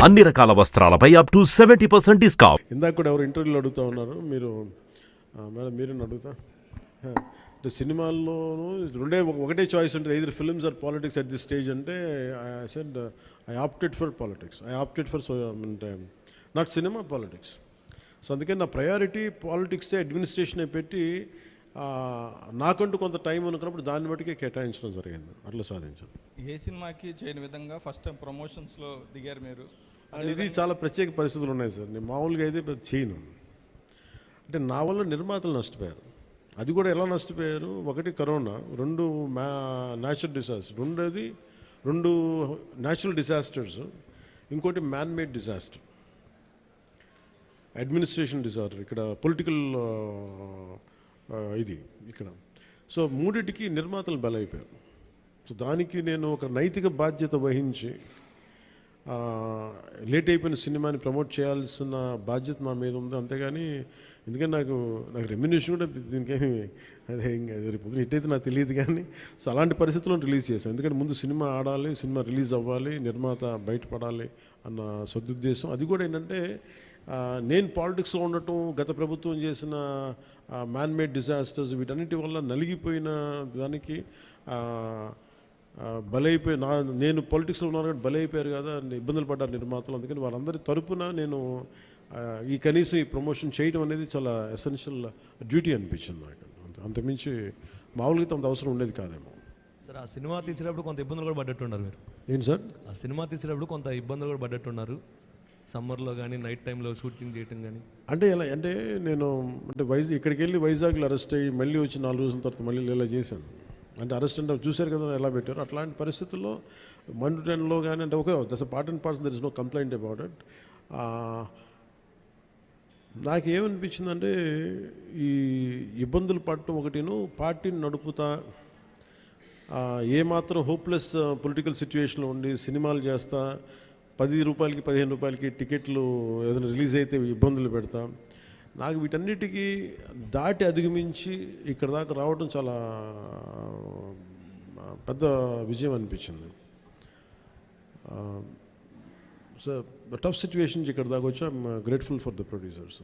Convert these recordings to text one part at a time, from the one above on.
అన్ని రకాల వస్త్రాలపై up to 70% discount. ఇందాక కూడా ఎవరు ఇంటర్వ్యూలో అడుగుతూ ఉన్నారు, మేడం మీరేనా అడుగుతా అంటే సినిమాల్లోనూ ఒకటే చాయిస్ ఉంటుంది, either films or politics at this stage అంటే I said I opted for politics. I opted for not cinema, politics. So అందుకని నా ప్రయారిటీ పాలిటిక్సే, అడ్మినిస్ట్రేషనే పెట్టి నాకంటూ కొంత టైం అనుకున్నప్పుడు దాన్ని బట్టికే కేటాయించడం జరిగింది. అట్లా సాధించాను. ఏ సినిమాకి చేయని విధంగా ఫస్ట్ టైం ప్రమోషన్స్లో దిగారు మీరు. ఇది చాలా ప్రత్యేక పరిస్థితులు ఉన్నాయి సార్. నేను మామూలుగా అయితే పెద్ద చేయను. అంటే నా వల్ల నిర్మాతలు నష్టపోయారు. అది కూడా ఎలా నష్టపోయారు? ఒకటి కరోనా, రెండు న్యాచురల్ డిజాస్టర్, రెండు న్యాచురల్ డిజాస్టర్స్, ఇంకోటి man made disaster, administration disaster, ఇక్కడ పొలిటికల్ ఇది ఇక్కడ. సో మూడింటికి నిర్మాతలు బలైపోయారు. సో దానికి నేను ఒక నైతిక బాధ్యత వహించి లేట్ అయిపోయిన సినిమాని ప్రమోట్ చేయాల్సిన బాధ్యత నా మీద ఉంది. అంతేగాని ఎందుకంటే నాకు రెమ్యునేషన్ కూడా దీనికేమి అదే ఇంకా రేపు హిట్ అయితే నాకు తెలియదు. కానీ సో అలాంటి పరిస్థితుల్లో రిలీజ్ చేశాను. ఎందుకంటే ముందు సినిమా ఆడాలి, సినిమా రిలీజ్ అవ్వాలి, నిర్మాత బయటపడాలి అన్న సదుద్దేశం. అది కూడా ఏంటంటే నేను పాలిటిక్స్లో ఉండటం, గత ప్రభుత్వం చేసిన మ్యాన్ మేడ్ డిజాస్టర్స్, వీటన్నిటి వల్ల నలిగిపోయిన దానికి నేను పాలిటిక్స్లో ఉన్నాను కాబట్టి బలైపోయారు కదా, ఇబ్బందులు పడ్డారు నిర్మాతలు. అందుకని వాళ్ళందరి తరపున నేను కనీసం ఈ ప్రమోషన్ చేయడం అనేది చాలా ఎసెన్షియల్ డ్యూటీ అనిపించింది నాకు. అంతమించి మామూలుగా అంత అవసరం ఉండేది కాదేమో. సార్, ఆ సినిమా తీసేటప్పుడు కొంత ఇబ్బందులు కూడా పడ్డట్టున్నారు మీరు. ఏంటి సార్? ఆ సినిమా తీసేటప్పుడు కొంత ఇబ్బందులు కూడా పడ్డట్టున్నారు, సమ్మర్లో కానీ నైట్ టైంలో షూటింగ్ చేయటం కానీ. అంటే ఎలా అంటే నేను ఇక్కడికి వెళ్ళి వైజాగ్లో అరెస్ట్ అయ్యి మళ్ళీ వచ్చి 4 రోజుల తర్వాత మళ్ళీ ఇలా చేశాను. అంటే అరెస్ట్ అంటే చూశారు కదా ఎలా పెట్టారు. అట్లాంటి పరిస్థితుల్లో మండుటెన్లో కానీ అంటే okay, that's part and parcel, there is no complaint about it. నాకేమనిపించిందంటే ఈ ఇబ్బందులు పడటం ఒకటిను, పార్టీని నడుపుతా ఏమాత్రం హోప్లెస్ పొలిటికల్ సిచ్యువేషన్లో ఉండి సినిమాలు చేస్తా, 10 రూపాయలకి 15 రూపాయలకి టికెట్లు ఏదైనా రిలీజ్ అయితే ఇబ్బందులు పెడతా, నాకు వీటన్నిటికీ దాటి అధిగమించి ఇక్కడ దాకా రావడం చాలా పెద్ద విజయం అనిపించింది. సో టఫ్ సిచ్యువేషన్ ఇక్కడ దాకా వచ్చి I'm grateful for the producers.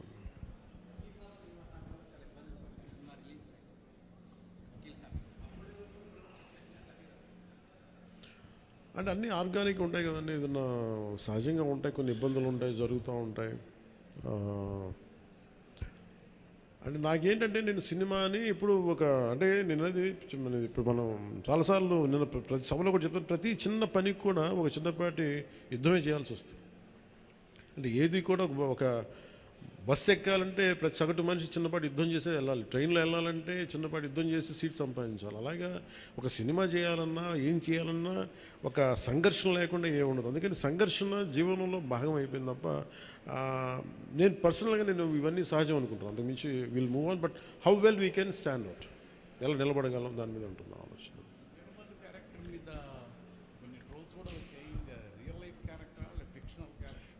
అంటే అన్నీ ఆర్గానిక్ ఉంటాయి కదండి, ఏదన్నా సహజంగా ఉంటాయి, కొన్ని ఇబ్బందులు ఉంటాయి, జరుగుతూ ఉంటాయి. అంటే నాకేంటంటే నేను సినిమాని ఇప్పుడు అంటే నేను అది ఇప్పుడు మనం చాలాసార్లు నేను ప్రతి సభలో కూడా చెప్తాను, ప్రతి చిన్న పనికి కూడా ఒక చిన్నపాటి యుద్ధమే చేయాల్సి వస్తుంది. అంటే ఏది కూడా ఒక బస్సు ఎక్కాలంటే ప్రతి సగటు మనిషి చిన్నపాటి యుద్ధం చేసే వెళ్ళాలి, ట్రైన్లో వెళ్ళాలంటే చిన్నపాటి యుద్ధం చేసి సీట్ సంపాదించాలి. అలాగా ఒక సినిమా చేయాలన్నా ఏం చేయాలన్నా ఒక సంఘర్షణ లేకుండా ఏముండదు. అందుకని సంఘర్షణ జీవనంలో భాగం అయిపోయింది తప్ప నేను పర్సనల్గా నేను ఇవన్నీ సహజం అనుకుంటాను. అంతకుమించి will move on, but how well we can stand out, ఎలా నిలబడగలం దాని మీద ఉంటుంది ఆలోచన.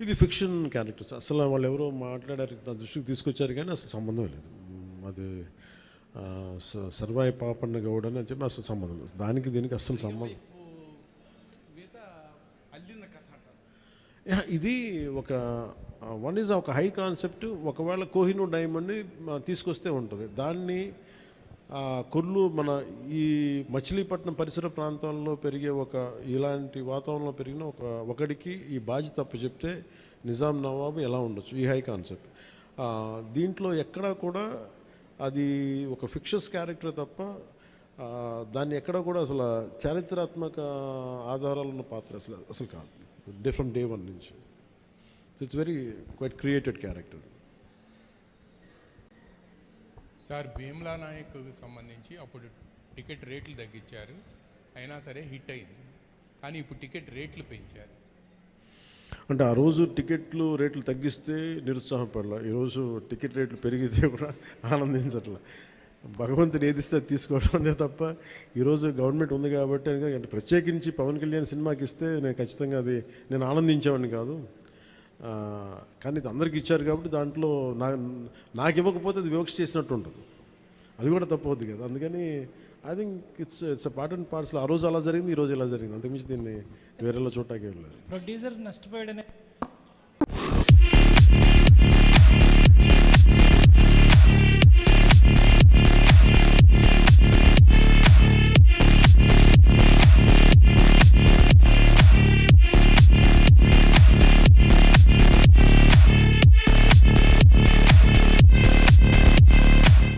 ఇది ఫిక్షన్ క్యారెక్టర్స్. అసలు వాళ్ళు ఎవరో మాట్లాడారు, నా దృష్టికి తీసుకొచ్చారు కానీ అసలు సంబంధం లేదు. అది సర్వాయి పాపన్న గౌడ్ అని చెప్పి అసలు సంబంధం లేదు, దానికి దీనికి అస్సలు సంబంధం. ఇది వన్ ఈజ్ ఒక హై కాన్సెప్ట్. ఒకవేళ కోహినూర్ డైమండ్ని తీసుకొస్తే ఉంటుంది, దాన్ని కొర్లు మన ఈ మచిలీపట్నం పరిసర ప్రాంతాల్లో పెరిగే ఇలాంటి వాతావరణంలో పెరిగిన ఒకడికి ఈ బాధ్యత తప్పు చెప్తే నిజాం నవాబు ఎలా ఉండొచ్చు, ఈ హై కాన్సెప్ట్. దీంట్లో ఎక్కడా కూడా అది ఒక ఫిక్షస్ క్యారెక్టర్ తప్ప దాన్ని ఎక్కడా కూడా అసలు చారిత్రాత్మక ఆధారాలు ఉన్న పాత్ర అసలు కాదు. ఫ్రమ్ డే 1 నుంచి it's very quite created character. Sir, Bheemla నాయక్కి సంబంధించి అప్పుడు టికెట్ రేట్లు తగ్గించారు, అయినా సరే హిట్ అయింది. కానీ ఇప్పుడు టికెట్ రేట్లు పెంచారు. అంటే ఆ రోజు టికెట్లు రేట్లు తగ్గిస్తే నిరుత్సాహపడలా, ఈరోజు టికెట్ రేట్లు పెరిగితే కూడా ఆనందించట్లా. భగవంతుని ఏదిస్తే అది తీసుకోవడం అంతే తప్ప ఈరోజు గవర్నమెంట్ ఉంది కాబట్టి అంటే ప్రత్యేకించి పవన్ కళ్యాణ్ సినిమాకి ఇస్తే నేను ఖచ్చితంగా నేను ఆనందించేవాడిని కాదు. కానీ ఇది అందరికి ఇచ్చారు కాబట్టి దాంట్లో నాకు ఇవ్వకపోతే అది వివక్ష చేసినట్టు ఉంటుంది, అది కూడా తప్పవుద్ది కదా. అందుకని I think it's part and parcel. ఆ రోజు అలా జరిగింది, ఈ రోజు ఇలా జరిగింది, అంతకుమించి దీన్ని వేరేలో చూడటానికి వెళ్ళలేదు. ప్రొడ్యూసర్ నష్టపోయాడనే